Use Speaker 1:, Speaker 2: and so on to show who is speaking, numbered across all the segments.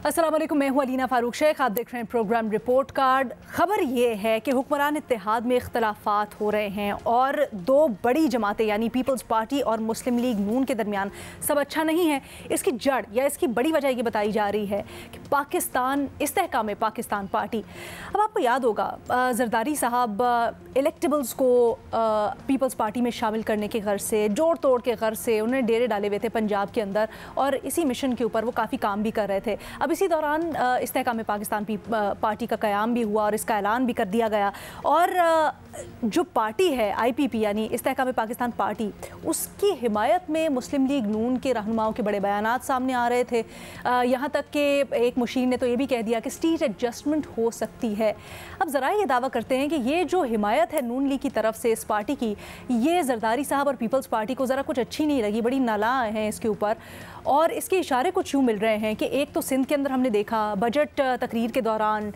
Speaker 1: अस्सलाम वालेकुम, मैं हूं अलीना फारूक शेख। आप देख रहे हैं प्रोग्राम रिपोर्ट कार्ड। खबर ये है कि हुक्मरान इत्तेहाद में इख्तलाफात हो रहे हैं और दो बड़ी जमातें यानी पीपल्स पार्टी और मुस्लिम लीग नून के दरमियान सब अच्छा नहीं है। इसकी जड़ या इसकी बड़ी वजह ये बताई जा रही है कि पाकिस्तान इस्तेहकाम पाकिस्तान पार्टी। अब आपको याद होगा जरदारी साहब इलेक्टेबल्स को पीपल्स पार्टी में शामिल करने के गर्ज से, जोड़ तोड़ के गर्ज से उन्होंने डेरे डाले हुए थे पंजाब के अंदर और इसी मिशन के ऊपर वो काफ़ी काम भी कर रहे थे। अब इसी दौरान इस्तेहकाम पाकिस्तान पार्टी का क़याम भी हुआ और इसका ऐलान भी कर दिया गया और जो पार्टी है IPP यानी इस्तेहकाम पाकिस्तान पार्टी, उसकी हिमायत में मुस्लिम लीग नून के रहनुमाओं के बड़े बयानात सामने आ रहे थे। यहाँ तक कि एक मुशीर ने तो ये भी कह दिया कि स्ट्रीट एडजस्टमेंट हो सकती है। अब ज़रा ये दावा करते हैं कि ये जो हिमायत है नून लीग की तरफ से इस पार्टी की, ये जरदारी साहब और पीपल्स पार्टी को ज़रा कुछ अच्छी नहीं लगी, बड़ी नालायक हैं इसके ऊपर। और इसके इशारे कुछ यूँ मिल रहे हैं कि एक तो सिंध के अंदर हमने देखा बजट तकरीर के दौरान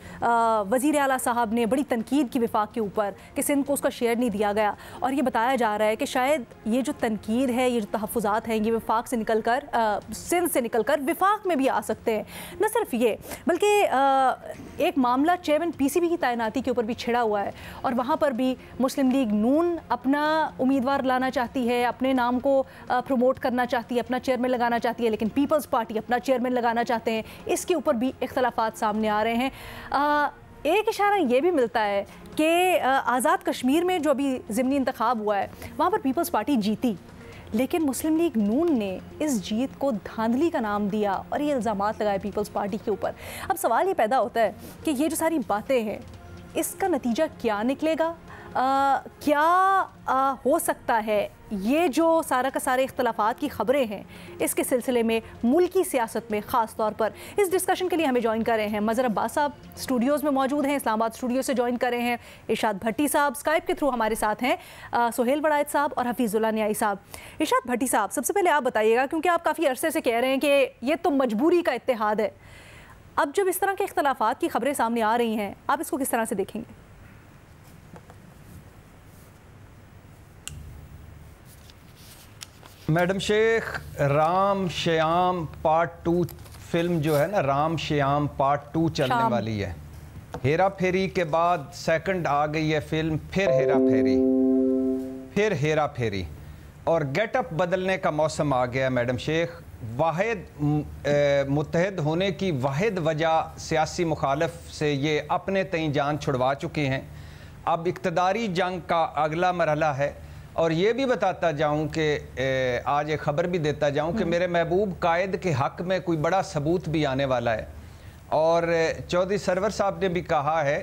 Speaker 1: वज़ीर आला साहब ने बड़ी तनकीद की विफाक के ऊपर कि सिंध को उसका शेयर नहीं दिया गया और ये बताया जा रहा है कि शायद ये जो तनकीद है, ये जो तहफ़्फ़ुज़ात हैं, ये विफाक से निकल कर सिंध से निकल कर विफाक में भी आ सकते हैं। न सिर्फ ये बल्कि एक मामला चेयरमैन PCB की तैनाती के ऊपर भी छिड़ा हुआ है और वहाँ पर भी मुस्लिम लीग नून अपना उम्मीदवार लाना चाहती है, अपने नाम को प्रमोट करना चाहती है, अपना चेयरमैन लगाना चाहती है, लेकिन पीपल्स पार्टी अपना चेयरमैन लगाना चाहते हैं। इसके ऊपर भी इख्तलाफात सामने आ रहे हैं। एक इशारा ये भी मिलता है कि आज़ाद कश्मीर में जो अभी ज़िमनी इंतखाब हुआ है वहाँ पर पीपल्स पार्टी जीती, लेकिन मुस्लिम लीग नून ने इस जीत को धांधली का नाम दिया और ये इल्ज़ामात लगाए पीपल्स पार्टी के ऊपर। अब सवाल ये पैदा होता है कि ये जो सारी बातें हैं इसका नतीजा क्या निकलेगा, क्या हो सकता है। ये जो सारा का सारे इख्तलाफात की ख़बरें हैं इसके सिलसिले में मुल्की सियासत में ख़ास तौर पर इस डिस्कशन के लिए हमें ज्वाइन कर रहे हैं मज़हर अब्बास साहब, स्टूडियोज़ में मौजूद हैं, इस्लामाबाद स्टूडियो से ज्वाइन कर रहे हैं। इरशाद भट्टी साहब स्काइप के थ्रू हमारे साथ हैं, सुहेल वड़ायत साहब और हफीज़ुल्लाह न्याई साहब। इरशाद भट्टी साहब, सबसे पहले आप बताइएगा, क्योंकि आप काफ़ी अरसे से कह रहे हैं कि ये तो मजबूरी का इत्तेहाद है। अब जब इस तरह के इख्तलाफात की ख़बरें सामने आ रही हैं, आप इसको किस तरह से देखेंगे?
Speaker 2: Madam Shaikh, Ram Shyam part 2 film जो है ना, राम श्याम पार्ट 2 चलने वाली है। हेरा फेरी के बाद सेकंड आ गई है फिल्म, फिर हेरा फेरी, फिर हेरा फेरी और गेटअप बदलने का मौसम आ गया मैडम शेख। वाहिद मुत्तहद होने की वाहिद वजह सियासी मुखालिफ से ये अपने तईं जान छुड़वा चुके हैं। अब इक़्तिदारी जंग का अगला मरहला है और ये भी बताता जाऊं कि आज एक ख़बर भी देता जाऊं कि मेरे महबूब कायद के हक़ में कोई बड़ा सबूत भी आने वाला है और चौधरी सरवर साहब ने भी कहा है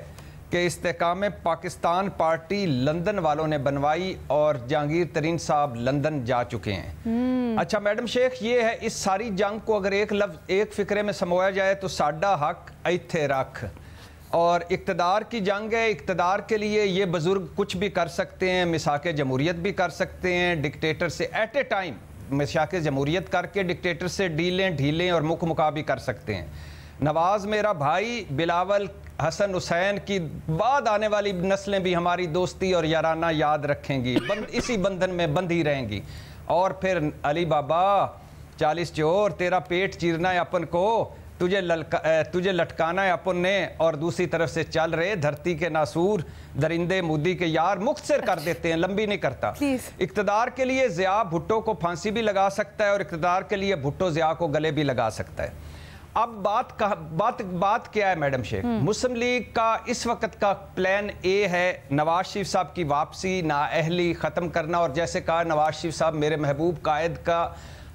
Speaker 2: कि इस्तेहकाम पाकिस्तान पार्टी लंदन वालों ने बनवाई और जहांगीर तरीन साहब लंदन जा चुके हैं। अच्छा मैडम शेख, ये है इस सारी जंग को अगर एक लफ्ज़ एक फ़िक्रे में समोया जाए तो साडा हक इत्थे रख, और इक़्तिदार की जंग है। इक़्तिदार के लिए ये बुज़ुर्ग कुछ भी कर सकते हैं, मिसाक़े जमहूरियत भी कर सकते हैं, डिक्टेटर से एट ए टाइम मिसाक़े जमहूरियत करके डिक्टेटर से डीलें ढीलें और मुख मुका भी कर सकते हैं। नवाज़ मेरा भाई, बिलावल, हसन हुसैन की बाद आने वाली नस्लें भी हमारी दोस्ती और याराना याद रखेंगी, इसी बंधन में बंधी रहेंगी। और फिर अली बाबा 40 चोर, तेरा पेट चीरना है अपन को, तुझे लटकाना है अपन ने, और दूसरी तरफ से चल रहे धरती के नासूर दरिंदे मुद्दी के यार मुख्तसर कर देते हैं, लंबी नहीं करता। इक़्तिदार के लिए ज़िया भुट्टो को फांसी भी लगा सकता है और इक़्तिदार के लिए भुट्टो ज़िया को गले भी लगा सकता है। अब बात क्या है मैडम शेख? मुस्लिम लीग का इस वक्त का प्लान ए है नवाज शरीफ साहब की वापसी, नाअहली ख़त्म करना, और जैसे कहा नवाज शरीफ साहब मेरे महबूब कायद का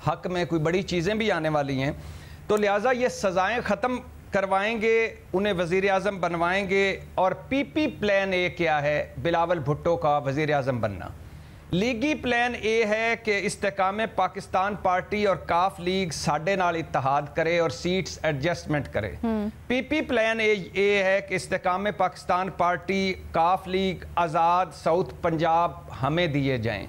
Speaker 2: हक़ में कोई बड़ी चीज़ें भी आने वाली हैं, तो लिहाजा ये सज़ाएँ ख़त्म करवाएंगे, उन्हें वज़ीर आज़म बनवाएंगे। और PP प्लान ए क्या है? बिलावल भुट्टो का वज़ीर आज़म बनना। लीगी प्लान ए है कि इस्तेहकाम पाकिस्तान पार्टी और काफ लीग साडे नाल इत्तेहाद करे और सीट्स एडजस्टमेंट करे। PP प्लान ए है कि इस्तेहकाम पाकिस्तान पार्टी, काफ लीग, आज़ाद, साउथ पंजाब हमें दिए जाएँ।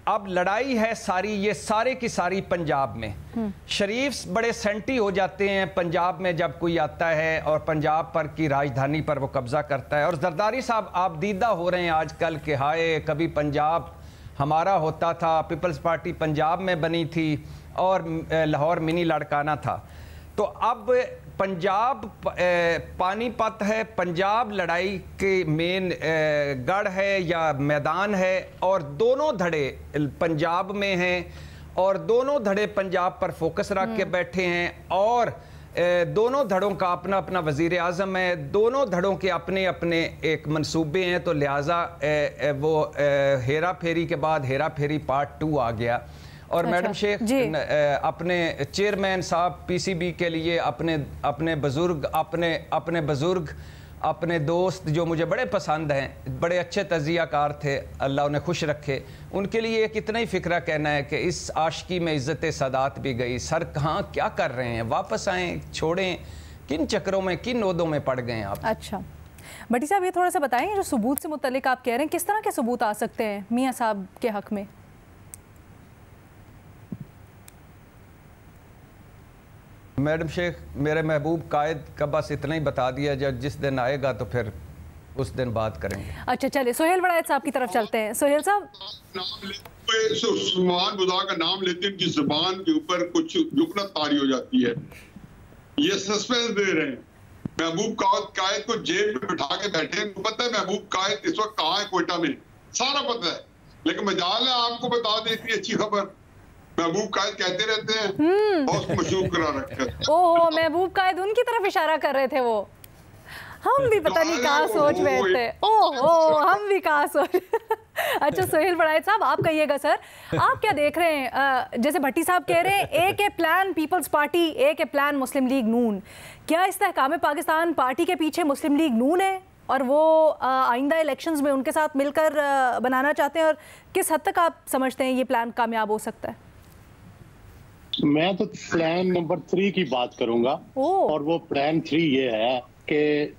Speaker 2: अब लड़ाई है सारी, ये सारे की सारी पंजाब में। शरीफ बड़े सेंटी हो जाते हैं पंजाब में जब कोई आता है और पंजाब पर की राजधानी पर वो कब्जा करता है, और जरदारी साहब आप दीदा हो रहे हैं आजकल के हाय कभी पंजाब हमारा होता था, पीपल्स पार्टी पंजाब में बनी थी और लाहौर मिनी लड़काना था। तो अब पंजाब पानीपत है, पंजाब लड़ाई के मेन गढ़ है या मैदान है, और दोनों धड़े पंजाब में हैं और दोनों धड़े पंजाब पर फोकस रख के बैठे हैं, और दोनों धड़ों का अपना अपना वज़ीर आज़म है, दोनों धड़ों के अपने अपने एक मंसूबे हैं। तो लिहाजा वो हेरा फेरी के बाद हेरा फेरी पार्ट 2 आ गया। और मैडम शेख अपने चेयरमैन साहब पीसीबी के लिए अपने बुजुर्ग अपने दोस्त जो मुझे बड़े पसंद हैं, बड़े अच्छे तजियाकार थे, अल्लाह उन्हें खुश रखे, उनके लिए एक इतना ही फिक्रा कहना है कि इस आशिकी में इज़्ज़त सादात भी गई। सर कहाँ क्या कर रहे हैं, वापस आएँ, छोड़ें, किन चक्रों में किन नोदों में पड़ गए आप?
Speaker 1: अच्छा भट्टी साहब, ये थोड़ा सा बताएं, जो सबूत से मुतल्लिक आप कह रहे हैं, किस तरह के सबूत आ सकते हैं मियाँ साहब के हक में?
Speaker 2: मैडम शेख, मेरे महबूब कायद का बस इतना ही बता दिया, जब जिस दिन आएगा तो फिर उस दिन बात करेंगे। अच्छा चलिए, सोहेल वड़ायत साहब की तरफ चलते हैं। सोहेल साहब,
Speaker 3: उस्मान बुदा का नाम लेते उनकी जुबान के ऊपर कुछ जुकनत तारी हो जाती है। ये सस्पेंस दे रहे हैं। महबूब कायद को जेल में बिठा के बैठे हैं। पता है महबूब कायद इस वक्त कहाँ है? कोयटा में, सारा पता है, लेकिन मजाल है आपको बता दे इतनी अच्छी खबर। महबूब कायद कहते रहते हैं बहुत मशहूर करा रखा है।
Speaker 1: ओहो, महबूब कायद उनकी तरफ इशारा कर रहे थे वो। हम भी पता नहीं कहाँ सोच रहे थे। ओहो, हम भी कहाँ सोच। अच्छा सोहेल वड़ायत साहब, आप कहिएगा सर, आप क्या देख रहे हैं? जैसे भट्टी साहब कह रहे हैं एक है प्लान पीपल्स पार्टी, एक है प्लान मुस्लिम लीग नून। क्या इस्तेहकाम पाकिस्तान पार्टी के पीछे मुस्लिम लीग नून है और वो आइंदा इलेक्शंस में उनके साथ मिलकर बनाना चाहते हैं, और किस हद तक आप समझते हैं ये प्लान कामयाब हो सकता है?
Speaker 4: मैं तो प्लान नंबर 3 की बात करूंगा, और वो प्लान 3 ये है कि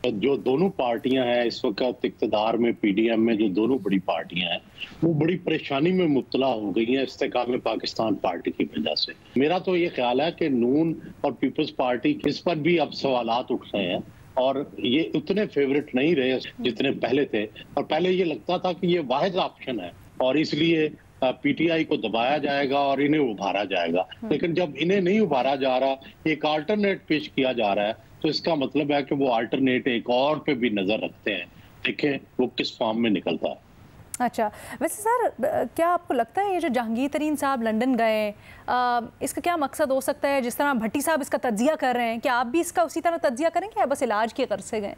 Speaker 4: जो दोनों पार्टियां हैं इस वक्त इक़्तिदार में, पीडीएम में, जो दोनों बड़ी पार्टियां हैं वो बड़ी परेशानी में मुब्तला हो गई हैं इस्तेकाम पाकिस्तान पार्टी की वजह से। मेरा तो ये ख्याल है कि नून और पीपल्स पार्टी इस पर भी अब सवालात उठ रहे हैं, और ये उतने फेवरेट नहीं रहे जितने पहले थे, और पहले ये लगता था कि ये वाहिद ऑप्शन है और इसलिए पीटीआई को दबाया जाएगा और इन्हें उभारा जाएगा। लेकिन जब इन्हें नहीं उभारा जा रहा, एक अल्टरनेट पेश किया जा रहा है, तो इसका मतलब है कि वो अल्टरनेट एक और पे भी नजर रखते हैं, देखें वो किस फॉर्म में निकलता है।
Speaker 1: अच्छा, वैसे सर क्या आपको लगता है ये जो जहांगीर तरीन साहब लंदन गए, इसका क्या मकसद हो सकता है? जिस तरह भट्टी साहब इसका तज्जिया कर रहे हैं, क्या आप भी इसका उसी तरह तज्जिया करेंगे या बस इलाज के गर्ज से गए?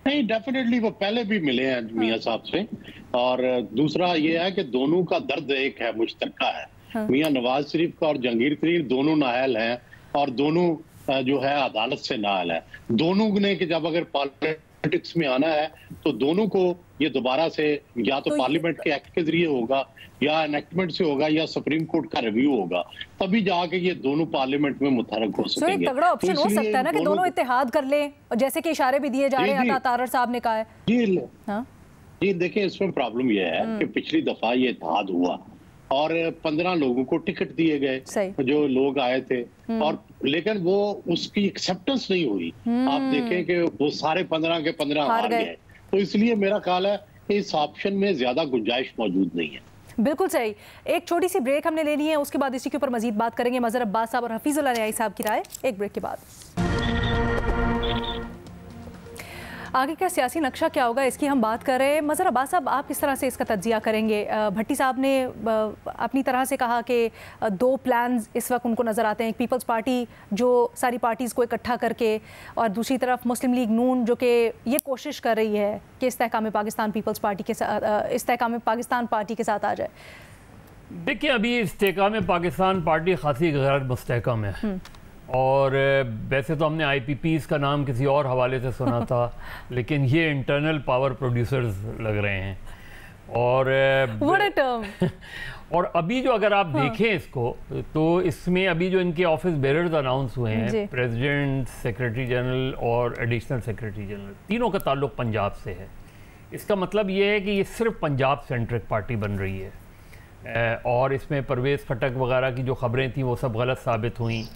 Speaker 4: नहीं, डेफिनेटली वो पहले भी मिले हैं मियाँ साहब से, और दूसरा ये है कि दोनों का दर्द एक है, मुश्तरका है। मियाँ नवाज शरीफ का और जहांगीर तरीन दोनों नाअहल हैं, और दोनों जो है अदालत से नाअहल है। दोनों ने कि जब अगर पॉलिटिक्स में आना है तो दोनों को ये दोबारा से या तो पार्लियामेंट के एक्ट के जरिए होगा, या एनेक्टमेंट से होगा, या सुप्रीम कोर्ट का रिव्यू होगा, तभी जाके ये दोनों पार्लियामेंट में मुतहरक हो सकेंगे।
Speaker 1: एक तगड़ा ऑप्शन हो सकता है ना कि दोनों इत्तेहाद कर लें, और जैसे कि इशारे भी दिए जा रहे हैं, तारर साहब ने कहा है।
Speaker 4: जी देखिए, इसमें प्रॉब्लम यह है कि पिछली दफा ये इत्तेहाद हुआ और 15 लोगों को टिकट दिए गए जो लोग आए थे, और लेकिन वो उसकी एक्सेप्टेंस नहीं हुई। आप देखें कि वो सारे 15 के 15 हार गए। तो इसलिए मेरा ख्याल है कि इस ऑप्शन में ज्यादा गुंजाइश मौजूद नहीं है।
Speaker 1: बिल्कुल सही। एक छोटी सी ब्रेक हमने लेनी है, उसके बाद इसी के ऊपर मजीद बात करेंगे। मजहर अब्बास साहब और हफीजुल्लाह न्याई साहब की राय एक ब्रेक के बाद। आगे का सियासी नक्शा क्या होगा, इसकी हम बात कर रहे हैं। मजहर अब्बास साहब, आप किस तरह से इसका तज्जिया करेंगे? भट्टी साहब ने अपनी तरह से कहा कि 2 प्लान्स इस वक्त उनको नज़र आते हैं, एक पीपल्स पार्टी जो सारी पार्टीज़ को इकट्ठा करके, और दूसरी तरफ मुस्लिम लीग नून जो कि ये कोशिश कर रही है कि इस्तेहकाम पाकिस्तान पीपल्स पार्टी के साथ, इस्तेहकाम पाकिस्तान पार्टी के साथ आ जाए।
Speaker 5: देखिए, अभी इस्तेहकाम पाकिस्तान पार्टी खासी गैर मुस्तहकम है, और वैसे तो हमने IPPs का नाम किसी और हवाले से सुना था, लेकिन ये इंटरनल पावर प्रोड्यूसर्स लग रहे हैं। और अभी जो अगर आप देखें इसको, तो इसमें अभी जो इनके ऑफिस बेरर्स अनाउंस हुए हैं, प्रेसिडेंट, सेक्रेटरी जनरल और एडिशनल सेक्रेटरी जनरल, तीनों का ताल्लुक पंजाब से है। इसका मतलब ये है कि ये सिर्फ पंजाब सेंट्रिक पार्टी बन रही है, और इसमें परवेज़ खटक वगैरह की जो खबरें थी वो सब गलत साबित हुई।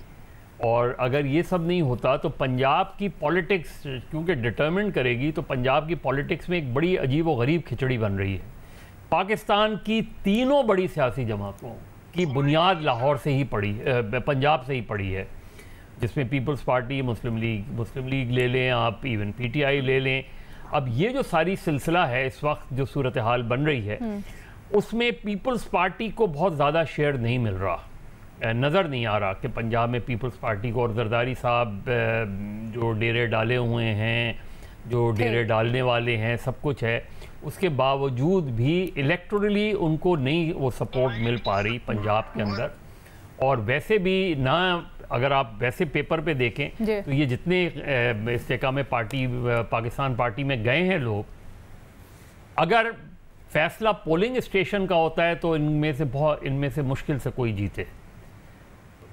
Speaker 5: और अगर ये सब नहीं होता तो पंजाब की पॉलिटिक्स क्योंकि डिटरमिन करेगी, तो पंजाब की पॉलिटिक्स में एक बड़ी अजीब व गरीब खिचड़ी बन रही है। पाकिस्तान की तीनों बड़ी सियासी जमातों की बुनियाद लाहौर से ही पड़ी, पंजाब से ही पड़ी है। जिसमें पीपल्स पार्टी, मुस्लिम लीग ले लें आप, इवन पीटीआई ले लें। अब ये जो सारी सिलसिला है इस वक्त जो सूरत हाल बन रही है, उसमें पीपल्स पार्टी को बहुत ज़्यादा शेयर नहीं मिल रहा, नज़र नहीं आ रहा कि पंजाब में पीपल्स पार्टी को, और जरदारी साहब जो डेरे डाले हुए हैं, जो डेरे डालने वाले हैं, सब कुछ है, उसके बावजूद भी इलेक्टोरली उनको नहीं वो सपोर्ट मिल पा रही पंजाब के अंदर। और वैसे भी ना, अगर आप वैसे पेपर पे देखें तो ये जितने इस्तेका में पार्टी, पाकिस्तान पार्टी में गए हैं लोग, अगर फैसला पोलिंग स्टेशन का होता है तो इनमें से मुश्किल से कोई जीते।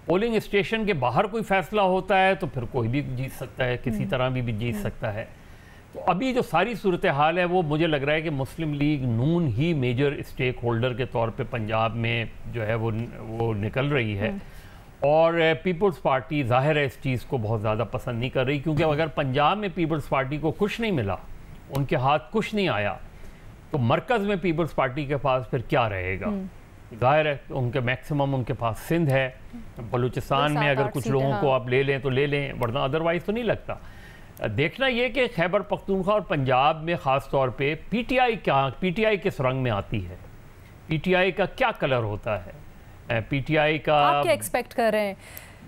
Speaker 5: पोलिंग स्टेशन के बाहर कोई फैसला होता है तो फिर कोई भी जीत सकता है, किसी तरह भी जीत सकता है। तो अभी जो सारी सूरत हाल है वो मुझे लग रहा है कि मुस्लिम लीग नून ही मेजर स्टेक होल्डर के तौर पे पंजाब में जो है वो निकल रही है। और पीपल्स पार्टी ज़ाहिर है इस चीज़ को बहुत ज़्यादा पसंद नहीं कर रही, क्योंकि अगर पंजाब में पीपल्स पार्टी को कुछ नहीं मिला, उनके हाथ कुछ नहीं आया, तो मरकज़ में पीपल्स पार्टी के पास फिर क्या रहेगा। ज़ाहिर है उनके मैक्सिमम उनके पास सिंध है, बलूचिस्तान में अगर कुछ लोगों को आप ले लें तो ले लें, वरना अदरवाइज़ तो नहीं लगता। देखना ये कि खैबर पख्तूनख्वा और पंजाब में ख़ास तौर पे पीटीआई किस रंग में आती है, पीटीआई का क्या कलर होता है, पीटीआई का
Speaker 1: आप क्या एक्सपेक्ट कर रहे हैं?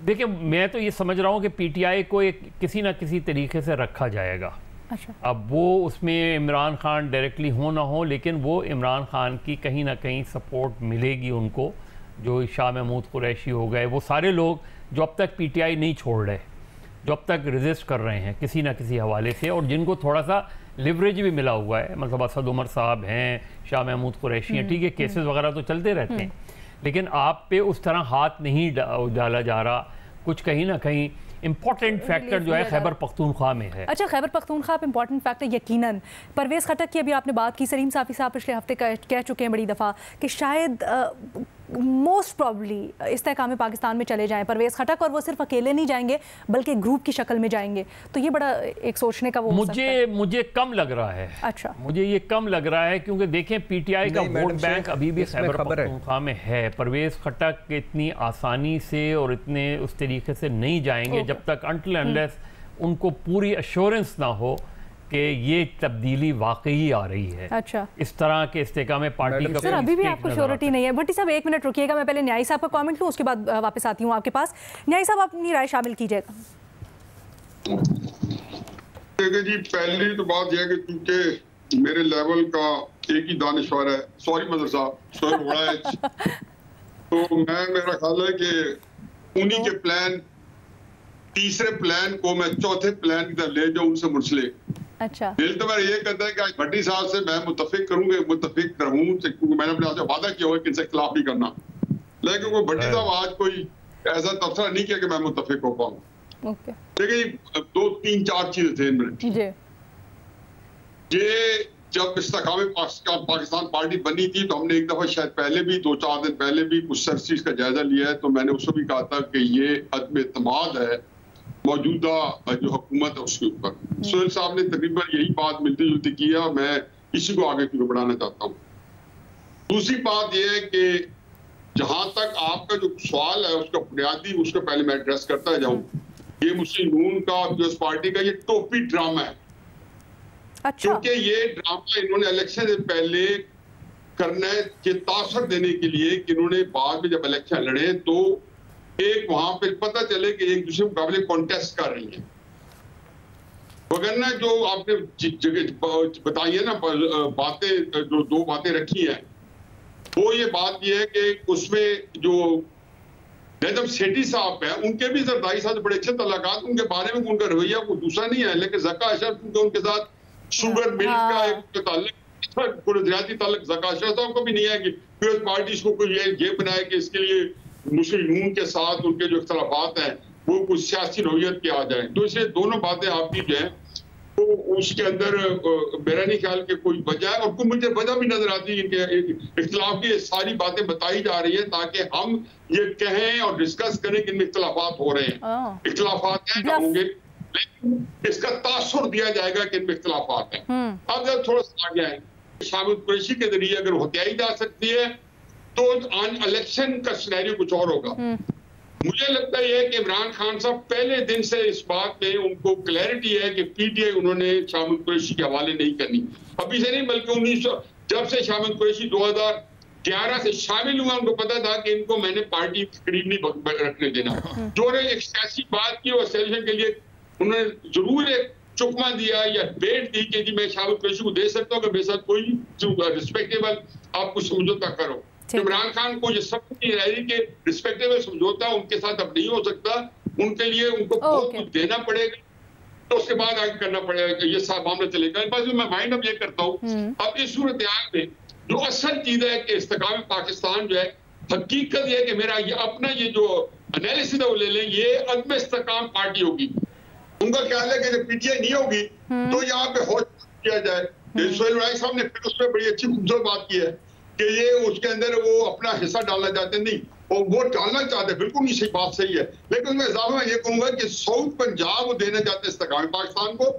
Speaker 5: देखिए, मैं तो ये समझ रहा हूँ कि पीटीआई को किसी ना किसी तरीके से रखा जाएगा।
Speaker 1: अच्छा।
Speaker 5: अब वो उसमें इमरान खान डायरेक्टली हो ना हो, लेकिन वो इमरान खान की कहीं ना कहीं सपोर्ट मिलेगी उनको, जो शाह महमूद कुरैशी हो गए, वो सारे लोग जो अब तक पीटीआई नहीं छोड़ रहे, जो अब तक रेजिस्ट कर रहे हैं किसी ना किसी हवाले से, और जिनको थोड़ा सा लिवरेज भी मिला हुआ है, मतलब असद उमर साहब हैं, शाह महमूद कुरैशी हैं, ठीक है, केसेस वगैरह तो चलते रहते हैं, लेकिन आप पे उस तरह हाथ नहीं डाला जा रहा। कुछ कहीं ना कहीं इंपॉर्टेंट फैक्टर जो है खैबर पख्तूनख्वा में है।
Speaker 1: अच्छा, खैबर पख्तूनख्वा पे इंपॉर्टेंट फैक्टर यकीनन परवेज़ खटक की अभी आपने बात की, सलीम साफ़ी साहब पिछले हफ्ते कह चुके हैं बड़ी दफ़ा कि शायद मोस्ट प्रॉब्ली इस्तेहकाम पाकिस्तान में चले जाएं परवेज़ खटक, और वो सिर्फ अकेले नहीं जाएंगे बल्कि ग्रुप की शक्ल में जाएंगे। तो ये बड़ा एक सोचने का वो
Speaker 5: मुझे कम लग रहा है।
Speaker 1: अच्छा,
Speaker 5: मुझे ये कम लग रहा है क्योंकि देखें पीटीआई का वोट बैंक अभी भी खैबर पख्तूनख्वा में है। परवेज़ खटक इतनी आसानी से और इतने उस तरीके से नहीं जाएंगे जब तक अनटिल अनलेस उनको पूरी एश्योरेंस ना हो कि ये तब्दीली वाकई आ रही है।
Speaker 1: अच्छा,
Speaker 5: इस तरह के इस्तेका में पार्टी का
Speaker 1: सर अभी भी आपको श्योरिटी नहीं है। भट्टी साहब एक मिनट रुकिएगा, मैं पहले न्यायी साहब का कमेंट लूँ, उसके बाद वापस आती हूँ आपके पास। न्यायी साहब अपनी राय शामिल कीजिएगा।
Speaker 3: जी पहली तो बात यह है कि क्योंकि मेरे लेवल का एक ही दानिश्वर है, सॉरी मदर साहब, शोएब बड़ा है, तो मेरा ख्याल है कि उन्हीं के प्लान, तीसरे प्लान को मैं चौथे प्लान की तरफ ले जाऊं, उनसे मुझले।
Speaker 1: अच्छा,
Speaker 3: दिल तो मेरा ये कहता है कि आज भट्टी साहब से मैं मुत्तफिक रहूं, क्योंकि मैंने अपने आपसे वादा किया हुआ कि इनसे खिलाफ नहीं करना, लेकिन वो भट्टी साहब आज कोई ऐसा तबसरा नहीं किया कि मैं मुत्तफिक हो पाऊं।
Speaker 1: ओके,
Speaker 3: देखिए 2, 3, 4 चीजें थे इनमें। ये जब इस्तेकाम पाकिस्तान पार्टी बनी थी तो हमने एक दफा शायद पहले भी 2-4 दिन पहले भी कुछ सर्चिस का जायजा लिया है, तो मैंने उसको भी कहा था कि ये अदम एतमाद है मौजूदा जो हुकूमत है उसके ऊपर। सोहेल साहब ने तकरीबन यही बात मिलती जुलती किया, मैं इसी को आगे क्यों बढ़ाना चाहता हूँ। दूसरी बात यह है कि जहां तक आपका जो सवाल है उसका बुनियादी, उसको पहले मैं एड्रेस करता जाऊं, ये मुस्लिम नून का, पीपल्स पार्टी का ये टोपी ड्रामा है। अच्छा। क्योंकि ये ड्रामा इन्होंने इलेक्शन से पहले करना है कि तासर देने के लिए कि इन्होंने बाद में जब इलेक्शन लड़े तो एक वहां पे पता चले कि एक दूसरे मुकाबले कॉन्टेस्ट कर रही है। वगरना जो आपने जगह बताई है ना बातें, जो 2 बातें रखी हैं, वो ये बात ये है कि उसमें जो नजम सेठी साहब है उनके भी जरदारी साहब बड़े अच्छे तलाकात, उनके बारे में उनका रवैया कोई दूसरा नहीं है, लेकिन ज़का अशरफ उनके साथ शुगर मिल्क का एक ताल्लुक, ज्यादा ताल्लुक ज़का अशरफ साहब को भी नहीं है कि पीपल्स पार्टी इसको कोई ये बनाए कि इसके लिए मुस्लिम नून के साथ उनके जो इख्तलाफात हैं वो कुछ सियासी नौयत के आ जाए। तो इसलिए दोनों बातें आपकी जो है तो उसके अंदर मेरा नहीं ख्याल कि कोई वजह है, और कोई मुझे वजह भी नजर आती है इनके इख्तलाफ की। सारी बातें बताई जा रही है ताकि हम ये कहें और डिस्कस करें कि इनमें इख्तलाफात हो रहे हैं। इख्तलाफात होंगे लेकिन इसका तासुर दिया जाएगा कि इनमें इख्तलाफात हैं। अब जब थोड़ा सा आगे आए, शामिल कुरैशी के जरिए अगर हत्याई जा सकती है तो इलेक्शन का सिनेरियो कुछ और होगा। मुझे लगता है कि इमरान खान साहब पहले दिन से इस बात में उनको क्लैरिटी है कि पीटीआई उन्होंने शामिल कुरैशी के हवाले नहीं करनी, अभी से नहीं बल्कि 1900 जब से शामिल कुरैशी 2011 से शामिल हुआ, उनको पता था कि इनको मैंने पार्टी करीब नहीं रखने देना। जो ने एक ऐसी बात की और सेलेक्शन के लिए उन्होंने जरूर एक चुकमा दिया या बेट दी कि जी मैं शामिल कुरैशी को दे सकता हूँ कि मेरे साथ कोई रिस्पेक्टेबल आप कुछ समझौता करो। इमरान खान को ये सब नहीं रही कि रिस्पेक्टेबल समझौता उनके साथ अब नहीं हो सकता, उनके लिए उनको बहुत कुछ देना पड़ेगा, तो उसके बाद आगे करना पड़ेगा कि ये सब मामला चलेगा। बस मैं माइंड अप ये करता हूँ अब इस सूरत हाल में जो असल चीज है कि इस्तेकाम पाकिस्तान जो है, हकीकत ये है कि मेरा ये अपना ये जो एनालिसिस है वो ले लें, ये अदम इस्तेकाम पार्टी होगी। उनका ख्याल है कि जब पीटीआई नहीं होगी तो यहाँ पे होश किया जाए। सोहेल राय साहब ने फिर उसमें बड़ी अच्छी खूबसूरत बात की है कि ये उसके अंदर वो अपना हिस्सा डालना चाहते नहीं, वो डालना चाहते, बिल्कुल नहीं, सही बात सही है, लेकिन उसमें इजाफा मैं ये कहूंगा कि साउथ पंजाब वो देना चाहते हैं इस्तेकाम पाकिस्तान को,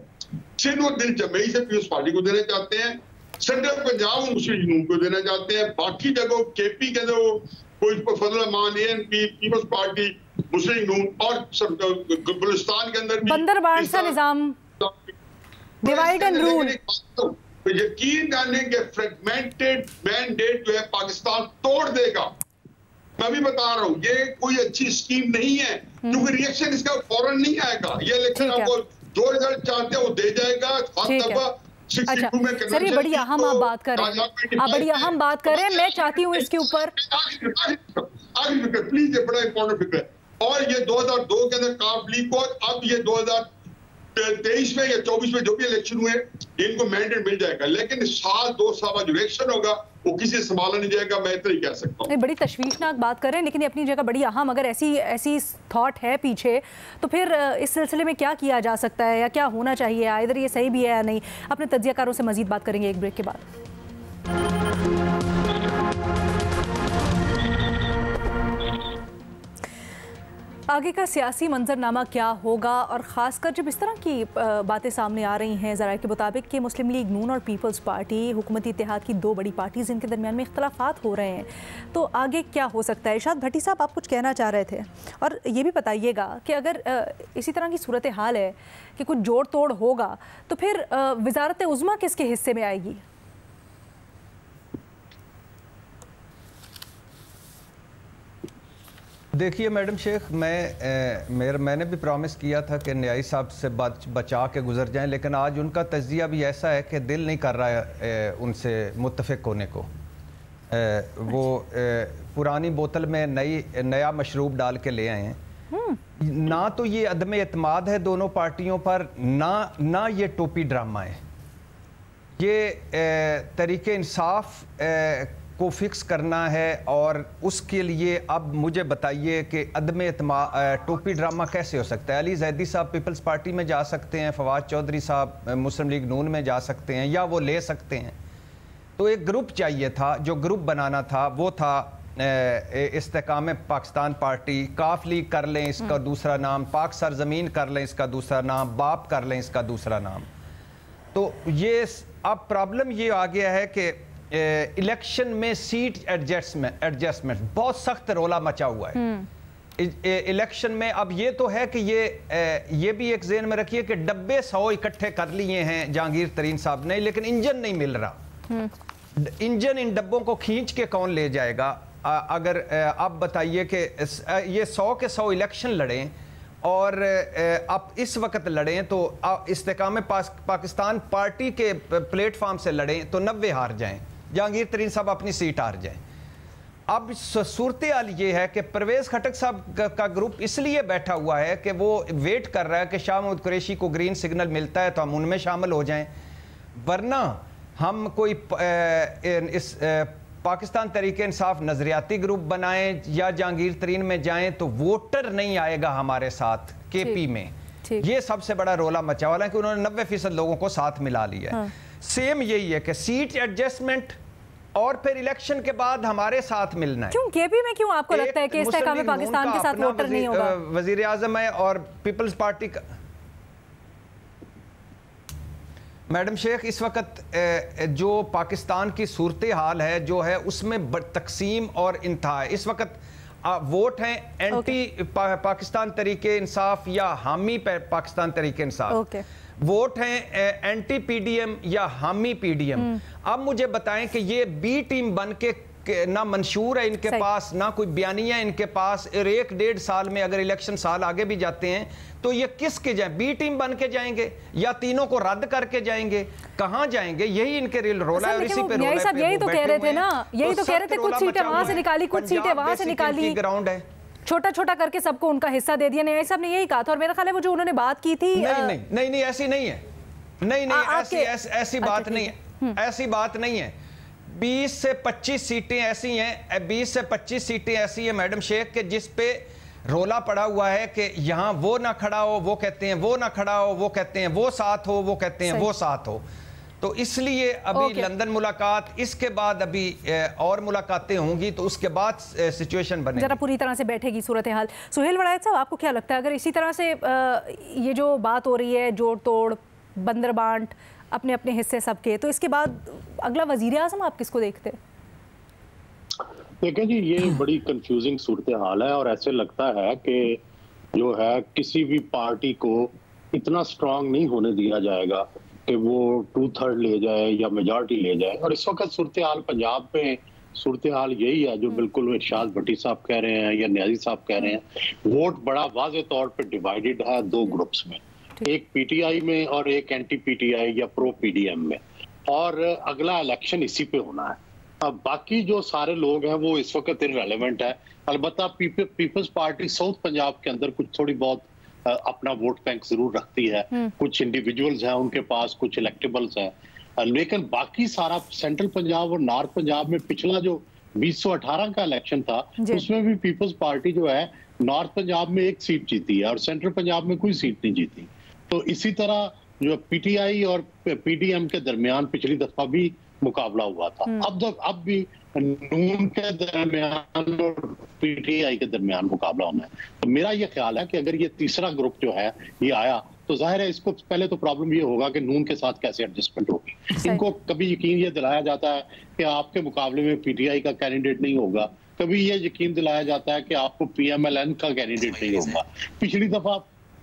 Speaker 3: सिंध और दिल जमई से पीपल्स पार्टी को देना चाहते हैं, सेंट्रल पंजाब मुस्लिम लीग को देना चाहते हैं, बाकी जगह केपी के अंदर कोई फजल रहमान एएनपी पीपल्स पार्टी मुस्लिम लीग और गुलिस्तान के अंदर
Speaker 1: बंदरबांट सा निजाम डिवाइड एंड रूल।
Speaker 3: तो यकीन जाने के फ्रेगमेंटेड मैंडेट जो है पाकिस्तान तोड़ देगा। मैं भी बता रहा हूँ ये कोई अच्छी स्कीम नहीं है, क्योंकि रिएक्शन इसका फौरन नहीं आएगा। ये इलेक्शन आपको जो रिजल्ट चाहते हैं वो दे जाएगा।
Speaker 1: अच्छा सर, ये बड़ी अहम आप बात कर रहे हैं, आप बड़ी अहम बात कर रहे हैं, मैं चाहती हूँ इसके ऊपर
Speaker 3: आखिरी फिक्र प्लीज, ये बड़ा इंपॉर्टेंट फिक्र है। और ये 2002 के अंदर काफ लीग को, अब ये 2023 में या 24 में जो भी इलेक्शन हुए इनको मैंडेट मिल जाएगा, लेकिन साल 2 साल बाद जो इलेक्शन होगा वो किसी संभाला नहीं जाएगा, मैं इतना ही कह सकता हूँ।
Speaker 1: बड़ी तशवीशनाक बात कर रहे हैं, लेकिन ये अपनी जगह बड़ी अहम, अगर ऐसी थॉट है पीछे तो फिर इस सिलसिले में क्या किया जा सकता है या क्या होना चाहिए, इधर ये सही भी है या नहीं। अपने तज्जियाकारों से मजीद बात करेंगे एक ब्रेक के बाद। आगे का सियासी मंजरनामा क्या होगा, और ख़ासकर जब इस तरह की बातें सामने आ रही हैं ज़राए के मुताबिक कि मुस्लिम लीग नून और पीपल्स पार्टी हुकूमती इत्तेहाद की दो बड़ी पार्टीज़, इनके दरमियान में इख्तलाफात हो रहे हैं, तो आगे क्या हो सकता है। इरशाद भट्टी साहब, आप कुछ कहना चाह रहे थे, और ये भी बताइएगा कि अगर इसी तरह की सूरत हाल है कि कुछ जोड़ तोड़ होगा तो फिर वज़ारत उज़्मा किसके हिस्से में आएगी।
Speaker 2: देखिए मैडम शेख, मैंने भी प्रॉमिस किया था कि न्याई साहब से बचा के गुजर जाएं, लेकिन आज उनका तज्जिया भी ऐसा है कि दिल नहीं कर रहा है उनसे मुत्तफ़िक होने को। वो पुरानी बोतल में नया मशरूब डाल के ले आए हैं। ना तो ये अदम एतमाद है दोनों पार्टियों पर, ना ये टोपी ड्रामा है। ये तरीके इंसाफ को फिक्स करना है, और उसके लिए अब मुझे बताइए कि अदम टोपी ड्रामा कैसे हो सकता है। अली जैदी साहब पीपल्स पार्टी में जा सकते हैं, फवाद चौधरी साहब मुस्लिम लीग नून में जा सकते हैं, या वो ले सकते हैं। तो एक ग्रुप चाहिए था, जो ग्रुप बनाना था वो था इस्तेकाम पाकिस्तान पार्टी। काफ लीग कर लें इसका दूसरा नाम, पाक सरजमीन कर लें इसका दूसरा नाम, बाप कर लें इसका दूसरा नाम। तो ये अब प्रॉब्लम ये आ गया है कि इलेक्शन में सीट एडजस्टमेंट बहुत सख्त रोला मचा हुआ है इलेक्शन में। अब ये तो है कि ये भी एक ज़हन में रखिए कि डब्बे 100 इकट्ठे कर लिए हैं जहांगीर तरीन साहब ने, लेकिन इंजन नहीं मिल रहा। इंजन इन डब्बों को खींच के कौन ले जाएगा। अगर आप बताइए कि ये 100 के 100 इलेक्शन लड़ें और आप इस वक्त लड़ें तो इस्तेकाम पाकिस्तान पार्टी के प्लेटफॉर्म से लड़ें तो 90 हार जाएं, जहांगीर तरीन साहब अपनी सीट हार जाएं। अब सूरत हाल ये है कि परवेज़ खटक साहब का ग्रुप इसलिए बैठा हुआ है कि वो वेट कर रहा है कि शाह महमूद कुरैशी को ग्रीन सिग्नल मिलता है तो हम उनमें शामिल हो जाएं, वरना हम कोई पाकिस्तान तरीके इंसाफ नजरियाती ग्रुप बनाएं या जहांगीर तरीन में जाएं तो वोटर नहीं आएगा हमारे साथ केपी में। ये सबसे बड़ा रोला मचा वाला है कि उन्होंने 90% लोगों को साथ मिला लिया है। सेम यही है कि सीट एडजस्टमेंट और फिर इलेक्शन के बाद हमारे साथ मिलना है।
Speaker 1: क्यों केपी में, क्यों आपको लगता है कि इस्तेकाम पाकिस्तान के साथ वोटर नहीं होगा?
Speaker 2: वजीर आजम है और पीपल्स पार्टी का मैडम शेख इस वक्त जो पाकिस्तान की सूरत हाल है जो है उसमें तकसीम और इंतहा है। इस वक्त वोट हैं एंटी पाकिस्तान तरीके इंसाफ या हामी पाकिस्तान तरीके इंसाफ, वोट हैं एंटी पीडीएम या हामी पीडीएम। अब मुझे बताएं कि ये बी टीम बन के ना मंशूर है इनके पास, ना कोई बयानिया इनके पास, और 1-1.5 साल में अगर इलेक्शन साल आगे भी जाते हैं तो ये किसके जाए? बी टीम बन के जाएंगे या तीनों को रद्द करके जाएंगे? कहाँ जाएंगे? यही इनके रोला है और इसी पे
Speaker 1: यही सब यही तो कह रहे थे ना, यही तो कह रहे थे, कुछ सीटें वहां से निकाली, कुछ सीटें वहां से निकाली,
Speaker 2: ग्राउंड है,
Speaker 1: छोटा छोटा करके सबको उनका हिस्सा दे दिया। नहीं, सब ने यही कहा था और मेरा ख्याल है वो जो उन्होंने बात की थी,
Speaker 2: नहीं ऐसी नहीं है, नहीं ऐसी बात नहीं है, ऐसी बात नहीं है। 20 से 25 सीटें ऐसी हैं, 20 से 25 सीटें ऐसी हैं मैडम शेख के जिस पे रोला पड़ा हुआ है कि यहाँ वो ना खड़ा हो, वो कहते हैं वो ना खड़ा हो, वो कहते हैं वो साथ हो, वो कहते हैं वो साथ हो। तो इसलिए अभी लंदन मुलाकात, इसके बाद अभी और मुलाकातें होंगी, तो उसके बाद सिचुएशन बनेगी,
Speaker 1: जरा पूरी तरह से बैठेगी सूरत हाल। सुहेल वड़ायत साहब, आपको क्या लगता है अगर इसी तरह से ये जो बात हो रही है, जोड़ तोड़, बंदर बांट, अपने अपने हिस्से सबके, तो इसके बाद अगला वजीर आज़म आप किसको देखते हैं?
Speaker 4: देखिए जी, ये बड़ी कंफ्यूजिंग सूरत हाल है और ऐसे लगता है कि जो है किसी भी पार्टी को इतना स्ट्रांग नहीं होने दिया जाएगा कि वो 2/3 ले जाए या मेजॉरिटी ले जाए। और इस वक्त सूरत हाल पंजाब में सूरत हाल यही है जो बिल्कुल इरशाद भट्टी साहब कह रहे हैं या न्याजी साहब कह रहे हैं। वोट बड़ा वाज़े तौर पर डिवाइडेड है 2 ग्रुप्स में, एक पीटीआई में और एक एंटी पीटीआई या प्रो पीडीएम में, और अगला इलेक्शन इसी पे होना है। अब बाकी जो सारे लोग हैं वो इस वक्त इररिलेवेंट है। अलबत्ता पीपल्स पार्टी साउथ पंजाब के अंदर कुछ थोड़ी बहुत अपना वोट बैंक जरूर रखती है, कुछ इंडिविजुअल्स हैं उनके पास, कुछ इलेक्टेबल्स हैं, लेकिन बाकी सारा सेंट्रल पंजाब और नॉर्थ पंजाब में पिछला जो 2018 का इलेक्शन था उसमें भी पीपल्स पार्टी जो है नॉर्थ पंजाब में 1 सीट जीती है और सेंट्रल पंजाब में कोई सीट नहीं जीती। तो इसी तरह जो पीटीआई और पीडीएम के दरमियान पिछली दफा भी मुकाबला हुआ था, अब भी नून के दरमियान और पीटीआई के दरमियान मुकाबला होना है। तो मेरा ये ख्याल है कि अगर ये तीसरा ग्रुप जो है ये आया तो जाहिर है इसको पहले तो प्रॉब्लम ये होगा कि नून के साथ कैसे एडजस्टमेंट होगी। इनको कभी यकीन ये दिलाया जाता है कि आपके मुकाबले में पीटीआई का कैंडिडेट नहीं होगा, कभी ये यकीन दिलाया जाता है कि आपको पीएमएलएन का कैंडिडेट नहीं होगा।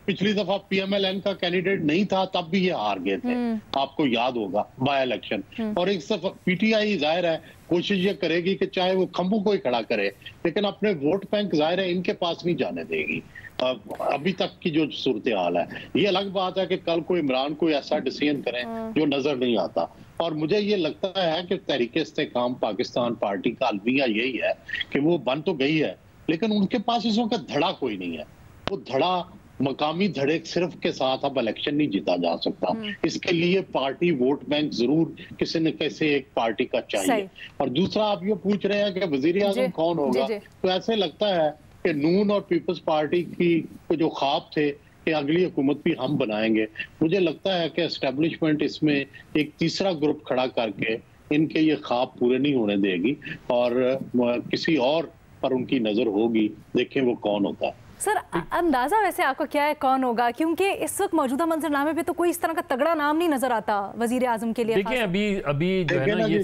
Speaker 4: पिछली दफा पीएमएलएन का कैंडिडेट नहीं था, तब भी ये हार गए थे, आपको याद होगा, बाय इलेक्शन। और इस दफा पीटीआई जाहिर है कोशिश ये करेगी कि चाहे वो खंभों को ही खड़ा करे, लेकिन अपने वोट बैंक जाहिर है इनके पास नहीं जाने देगी। अभी तक की जो सूरत हाल है, ये अलग बात है कि कल को इमरान कोई ऐसा डिसीजन करें जो नजर नहीं आता। और मुझे ये लगता है कि तहरीक इस्तेकाम पाकिस्तान पार्टी का अलविया यही है कि वो बन तो गई है, लेकिन उनके पास इस वक्त धड़ा कोई नहीं है। वो धड़ा मकामी धड़े सिर्फ के साथ अब इलेक्शन नहीं जीता जा सकता। इसके लिए पार्टी वोट बैंक जरूर किसी न किसी एक पार्टी का चाहिए। और दूसरा, आप ये पूछ रहे हैं कि वजीर आजम कौन होगा, तो ऐसे लगता है कि नून और पीपल्स पार्टी की जो ख्वाब थे कि अगली हुकूमत भी हम बनाएंगे, मुझे लगता है कि एस्टेब्लिशमेंट इसमें एक तीसरा ग्रुप खड़ा करके इनके ये ख्वाब पूरे नहीं होने देगी और किसी और पर उनकी नजर होगी। देखें वो कौन होता है।
Speaker 1: सर, अंदाजा वैसे आपका क्या है कौन होगा, क्योंकि इस वक्त मौजूदा मंजरनामे पे तो कोई इस तरह का तगड़ा नाम नहीं नजर आता वजीर आजम के लिए।
Speaker 5: देखिए अभी जो है ना ये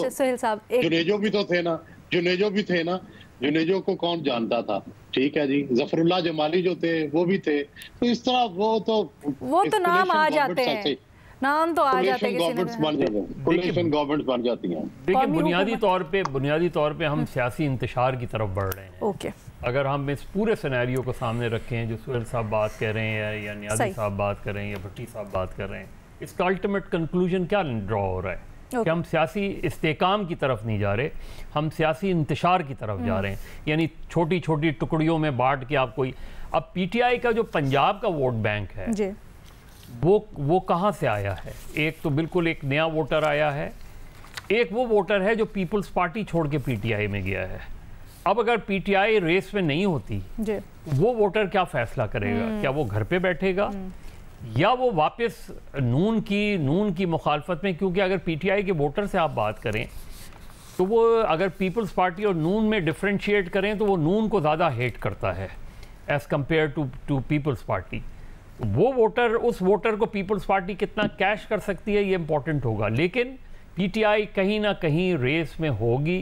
Speaker 1: सुहेल साहब,
Speaker 4: जुनेजो भी तो थे ना, जुनेजो को कौन जानता था, ठीक है जी, जफरुल्लाह जमाली जो थे वो भी थे। तो इस तरह वो तो
Speaker 1: नाम आ जाते हैं, नाम तो आ जाते हैं,
Speaker 4: गवर्नमेंट्स बन जाती हैं।
Speaker 5: देखिए बुनियादी तौर पे हम सियासी इंतशार की तरफ बढ़ रहे हैं।
Speaker 1: ओके,
Speaker 5: अगर हम इस पूरे सिनेरियो को सामने रखें जो सुहेल साहब बात कर रहे हैं या न्याजी साहब बात कर रहे हैं या भट्टी साहब बात कर रहे हैं, इसका अल्टीमेट कंक्लूजन क्या ड्रॉ हो रहा है कि हम सियासी इस्तेकाम की तरफ नहीं जा रहे, हम सियासी इंतशार की तरफ जा रहे हैं। यानी छोटी छोटी टुकड़ियों में बांट के आप कोई, अब पीटीआई का जो पंजाब का वोट बैंक है जी, वो कहाँ से आया है? एक तो बिल्कुल एक नया वोटर आया है, एक वो वोटर है जो पीपल्स पार्टी छोड़ के पीटीआई में गया है। अब अगर पीटीआई रेस में नहीं होती वो वोटर क्या फैसला करेगा? क्या वो घर पे बैठेगा या वो वापस नून की मुखालफत में? क्योंकि अगर पीटीआई के वोटर से आप बात करें तो वो अगर पीपल्स पार्टी और नून में डिफ्रेंशिएट करें तो वो नून को ज़्यादा हेट करता है as compare to people's party. वो वोटर, उस वोटर को पीपल्स पार्टी कितना कैश कर सकती है ये इंपॉर्टेंट होगा। लेकिन पीटीआई कहीं ना कहीं रेस में होगी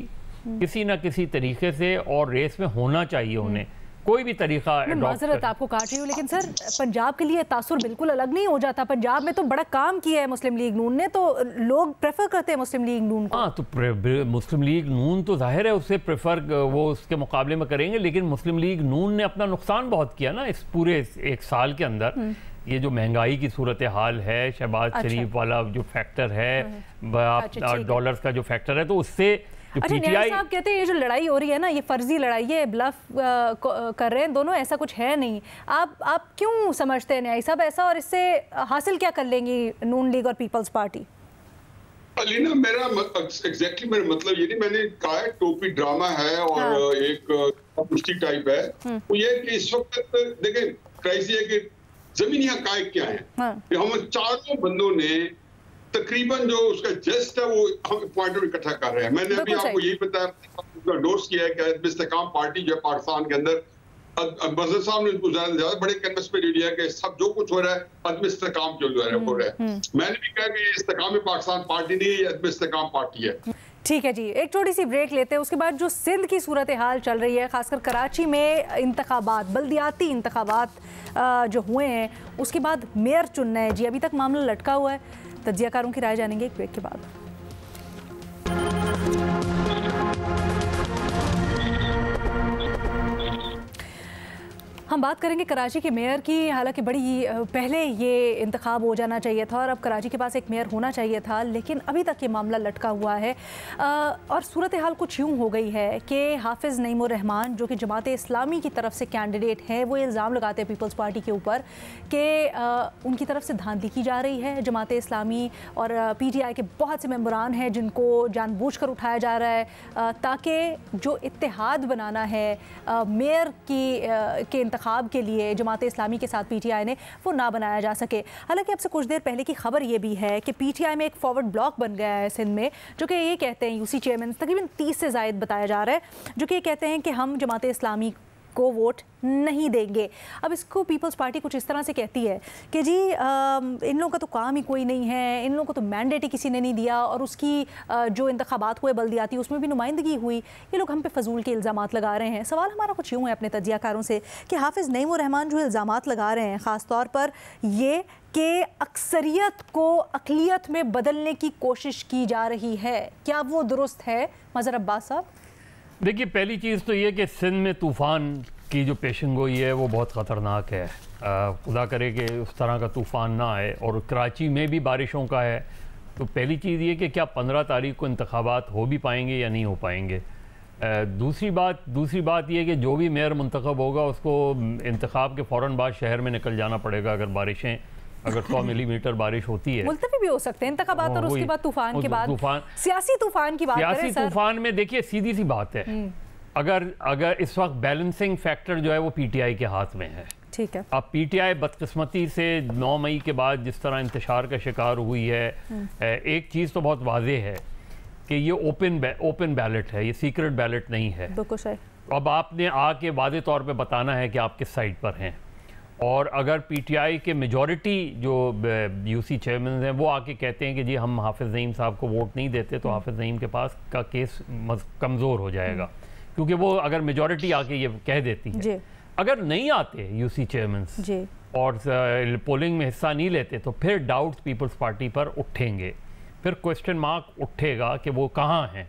Speaker 5: किसी ना किसी तरीके से, और रेस में होना चाहिए उन्हें कोई भी तरीका।
Speaker 1: माजरत आपको काट रही हूँ, लेकिन सर पंजाब के लिए तासुर बिल्कुल अलग नहीं हो जाता? पंजाब में तो बड़ा काम किया है मुस्लिम लीग नून ने, तो लोग प्रेफर करते हैं मुस्लिम लीग नून को।
Speaker 5: हाँ, तो मुस्लिम लीग नून तो जाहिर है उससे प्रेफर वो उसके मुकाबले में करेंगे, लेकिन मुस्लिम लीग नून ने अपना नुकसान बहुत किया ना इस पूरे एक साल के अंदर। ये जो महंगाई की सूरत हाल है, शहबाज शरीफ वाला जो फैक्टर है, डॉलर्स का जो फैक्टर है, तो उससे
Speaker 1: अच्छा, न्याय साहब कहते हैं ये जो लड़ाई हो रही है ना, ये फर्जी लड़ाई है, ब्लफ कर रहे हैं दोनों, ऐसा कुछ है नहीं। आप क्यों समझते हैं न्याय साहब ऐसा, और इससे हासिल क्या कर लेंगी नून लीग और पीपल्स पार्टी?
Speaker 3: अलीना, मेरा एग्जैक्टली मेरा मतलब ये नहीं, मैंने कहा है टोपी ड्रामा है और एक पुष्टि टाइप है। वो ये कि इस वक्त देखें क्राइसिस है कि जमीनी हकायक क्या है। हम चारों बंदों ने तकरीबन जो उसका जस्ट है वो हम पॉइंट इकट्ठा कर रहे हैं। मैंने अभी आपको यही बताया, नोट्स किया है कि इस्तेकाम पार्टी जो है पाकिस्तान के अंदर, मजहर साहब ने उसको ज्यादा बड़े कैनवस पे ले लिया कि सब जो कुछ हो रहा है अदम इस्तेकाम जो हो रहा है। मैंने भी कहा कि इस्तेकाम पाकिस्तान पार्टी नहीं है, अदम इस्तेकाम पार्टी है।
Speaker 1: ठीक है जी, एक छोटी सी ब्रेक लेते हैं। उसके बाद जो सिंध की सूरत हाल चल रही है, खासकर कराची में इंतखाबात, बल्दियाती इंतखाबात जो हुए हैं, उसके बाद मेयर चुनना है जी, अभी तक मामला लटका हुआ है। तज्जियाकारों की राय जानेंगे एक ब्रेक के बाद। हम बात करेंगे कराची के मेयर की। हालांकि बड़ी पहले ये इंतखाब हो जाना चाहिए था और अब कराची के पास एक मेयर होना चाहिए था, लेकिन अभी तक ये मामला लटका हुआ है। और सूरत हाल कुछ यूँ हो गई है कि हाफिज़ नईमुर रहमान जो कि जमात इस्लामी की तरफ से कैंडिडेट हैं, वो इल्ज़ाम लगाते हैं पीपल्स पार्टी के ऊपर कि उनकी तरफ से धांधली की जा रही है। जमात इस्लामी और PTI के बहुत से मेंबरान हैं जिनको जानबूझकर उठाया जा रहा है ताकि जो इत्तेहाद बनाना है मेयर के इंतखाब के लिए जमात इस्लामी के साथ PTI ने, वो ना बनाया जा सके। हालांकि अब से कुछ देर पहले की खबर ये भी है कि PTI में एक फॉरवर्ड ब्लॉक बन गया है सिंध में, जो कि ये कहते हैं UC चेयरमैन तकरीबन 30 से ज़ायद बताया जा रहा है, जो कि ये कहते हैं कि हम जमात इस्लामी को वोट नहीं देंगे। अब इसको पीपल्स पार्टी कुछ इस तरह से कहती है कि जी इन लोगों का तो काम ही कोई नहीं है, इन लोगों को तो मैंडेट ही किसी ने नहीं दिया, और उसकी जो इंतखाबात हुए बल्दियाती उसमें भी नुमाइंदगी हुई, ये लोग हम पे फजूल के इल्ज़ामात लगा रहे हैं। सवाल हमारा कुछ यूँ है अपने तज्जियाकारों से कि हाफिज़ नईमुर रहमान जो इल्ज़ामात लगा रहे हैं, ख़ास तौर पर ये कि अक्सरियत को अक़लियत में बदलने की कोशिश की जा रही है, क्या वो दुरुस्त है? मज़हर अब्बास साहब।
Speaker 5: देखिए, पहली चीज़ तो ये कि सिंध में तूफ़ान की जो पेशन गोई है वो बहुत ख़तरनाक है। खुदा करे कि उस तरह का तूफ़ान ना आए, और कराची में भी बारिशों का है। तो पहली चीज़ ये कि क्या 15 तारीख को इंतखाबात हो भी पाएंगे या नहीं हो पाएंगे। दूसरी बात ये कि जो भी मेयर मुंतखब होगा उसको इंतखाब के फ़ौरन बाद शहर में निकल जाना पड़ेगा। अगर 100 मिलीमीटर बारिश होती है,
Speaker 1: मुल्तवी भी हो सकते हैं इंतखाबात, और उसके बाद तूफान के बाद सियासी तूफान की बात करें।
Speaker 5: सियासी तूफान में देखिए सीधी सी बात है, अगर इस वक्त बैलेंसिंग फैक्टर जो है वो PTI के हाथ में है।
Speaker 1: ठीक है।
Speaker 5: अब PTI बदकिस्मती से 9 मई के बाद जिस तरह इंतशार का शिकार हुई है, एक चीज़ तो बहुत वाज़ेह है कि ये ओपन बैलेट है, ये सीक्रेट बैलेट नहीं है।
Speaker 1: बिल्कुल सही।
Speaker 5: अब आपने आके वाज़ेह तौर पे बताना है कि आप किस साइड पर हैं, और अगर PTI के मेजॉरिटी जो UC चेयरमैन हैं वो आके कहते हैं कि जी हम हाफिज़ नईम साहब को वोट नहीं देते, तो हाफिज़ नईम के पास का केस कमज़ोर हो जाएगा, क्योंकि वो अगर मेजॉरिटी आके ये कह देती है। अगर नहीं आते UC चेयरमैन और पोलिंग में हिस्सा नहीं लेते, तो फिर डाउट्स पीपल्स पार्टी पर उठेंगे, फिर क्वेश्चन मार्क उठेगा कि वो कहाँ हैं,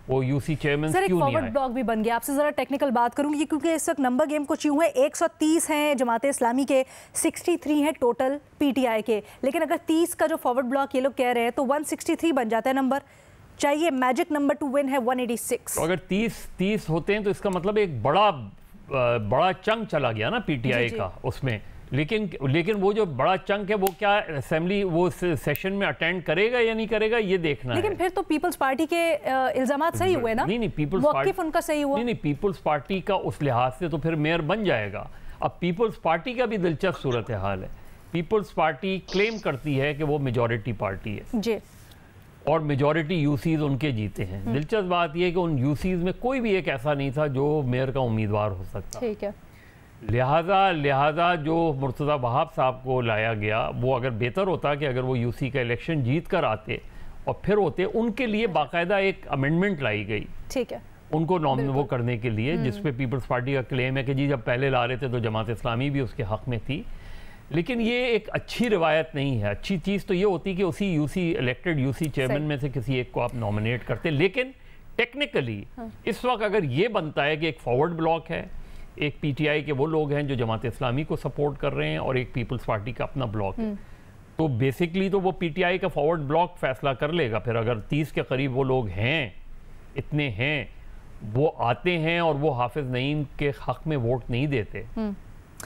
Speaker 5: वो UC चेयरमैन क्यों नहीं आए।
Speaker 1: फॉरवर्ड ब्लॉक भी बन गया। आपसे ज़रा टेक्निकल बात करूंगी क्योंकि इस वक्त नंबर गेम कुछ यूँ है, 130 हैं जमात इस्लामी के, 63 हैं टोटल PTI के, लेकिन अगर 30 का जो फॉरवर्ड ब्लॉक ये लोग कह रहे हैं तो 163 बन जाता है नंबर। चाहिए मैजिक नंबर टू विन है 186।
Speaker 5: तो अगर 30 होते हैं तो इसका मतलब एक बड़ा चंक चला गया ना PTI का उसमें। लेकिन वो जो बड़ा चंक है वो क्या असेंबली वो सेशन में अटेंड करेगा या नहीं करेगा, ये देखना है।
Speaker 1: लेकिन फिर तो पीपल्स पार्टी के इल्जामात सही हुए ना?
Speaker 5: नहीं, पीपल्स पार्टी
Speaker 1: उनका सही हुआ।
Speaker 5: नहीं, पीपल्स पार्टी का उस लिहाज से तो फिर मेयर बन जाएगा। अब पीपल्स पार्टी का भी दिलचस्प सूरत हाल है। पीपल्स पार्टी क्लेम करती है कि वो मेजॉरिटी पार्टी है
Speaker 1: जी, और
Speaker 5: मेजॉरिटी यूसीज उनके जीते हैं। दिलचस्प बात यह है कि उन यूसीज में कोई भी एक ऐसा नहीं था जो मेयर का उम्मीदवार हो सकता।
Speaker 1: ठीक है।
Speaker 5: लिहाजा जो मुर्तज़ा वहाब साहब को लाया गया वो अगर बेहतर होता कि अगर वो यूसी का इलेक्शन जीत कर आते और फिर होते, उनके लिए बाकायदा एक अमेंडमेंट लाई गई।
Speaker 1: ठीक है।
Speaker 5: उनको वो करने के लिए, जिसपे पीपल्स पार्टी का क्लेम है कि जी जब पहले ला रहे थे तो जमात इस्लामी भी उसके हक में थी। लेकिन ये एक अच्छी रिवायत नहीं है। अच्छी चीज़ तो ये होती कि उसी यूसी इलेक्टेड यूसी चेयरमैन में से किसी एक को आप नॉमिनेट करते। लेकिन टेक्निकली इस वक्त अगर ये बनता है कि एक फॉरवर्ड ब्लॉक है, एक पीटीआई के वो लोग हैं जो जमात इस्लामी को सपोर्ट कर रहे हैं और एक पीपल्स पार्टी का अपना ब्लॉक है, तो बेसिकली तो वो पीटीआई का फॉरवर्ड ब्लॉक फैसला कर लेगा। फिर अगर 30 के करीब वो लोग हैं, इतने हैं, वो आते हैं और वो हाफिज नईम के हक में वोट नहीं देते,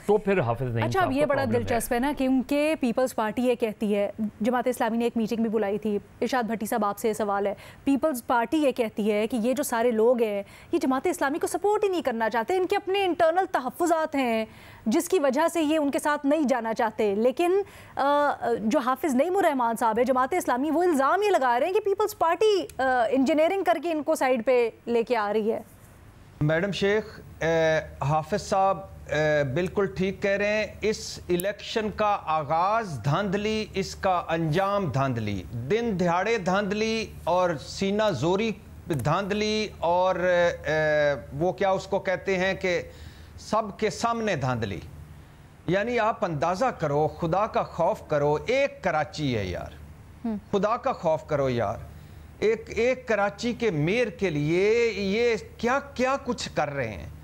Speaker 5: तो फिर हाफिज नईम।
Speaker 1: अच्छा, अब ये बड़ा दिलचस्प है ना, क्योंकि पीपल्स पार्टी ये कहती है, जमात इस्लामी ने एक मीटिंग भी बुलाई थी, इरशाद भट्टी साहब आपसे ये सवाल है, पीपल्स पार्टी ये कहती है कि ये जो सारे लोग हैं ये जमात इस्लामी को सपोर्ट ही नहीं करना चाहते, इनके अपने इंटरनल तहफ़्फ़ुज़ात हैं जिसकी वजह से ये उनके साथ नहीं जाना चाहते। लेकिन जो हाफिज नईमुर रहमान साहब है, जमात इस्लामी, वो इल्ज़ाम ये लगा रहे हैं कि पीपल्स पार्टी इंजीनियरिंग करके इनको साइड पे लेके आ रही है।
Speaker 2: मैडम शेख, हाफिज साहब बिल्कुल ठीक कह रहे हैं। इस इलेक्शन का आगाज़ धांधली, इसका अंजाम धांधली, दिन दिहाड़े धांधली और सीना जोरी धांधली, और वो क्या उसको कहते हैं कि सब के सामने धांधली। यानी आप अंदाज़ा करो, खुदा का खौफ करो, एक कराची है यार, खुदा का खौफ करो यार, एक कराची के मेयर के लिए ये क्या क्या कुछ कर रहे हैं।